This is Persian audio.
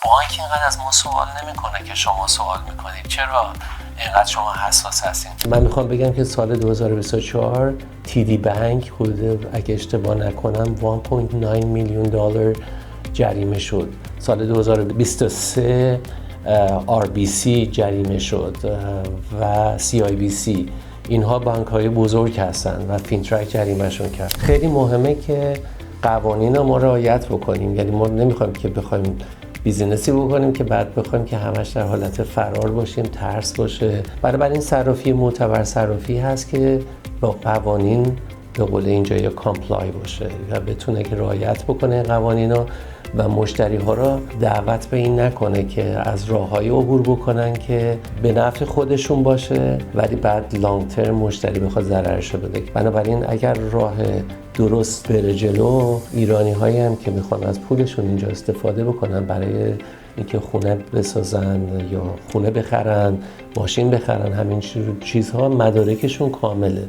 بانک اینقدر از ما سوال نمیکنه که شما سوال میکنید. چرا اینقدر شما حساس هستین؟ من میخوام بگم که سال 2024 TD بانک حدود اگه اشتباه نکنم 1.9 میلیون دلار جریمه شد. سال 2023 RBC جریمه شد و CIBC. اینها بانک‌های بزرگ هستن و فینترک جریمه‌شون کرد. خیلی مهمه که قوانین ما رعایت بکنیم. یعنی ما نمیخوایم که بخوایم بیزینسی بکنیم که بعد بخوایم که همش در حالت فرار باشیم، ترس باشه. برای این صرافی معتبر صرافی هست که با قوانین به قول اینجا یا کامپلای باشه و بتونه که رعایت بکنه قوانینو و مشتری ها را دعوت به این نکنه که از راههای عبور بکنن که به نفع خودشون باشه ولی بعد لانگ ترم مشتری بخواد ضررش رو بده. بنابراین اگر راه درست بره جلو، ایرانی هایی هم که میخوان از پولشون اینجا استفاده بکنن برای اینکه خونه بسازن یا خونه بخرن، ماشین بخرن، همین چیزها مدارکشون کامله.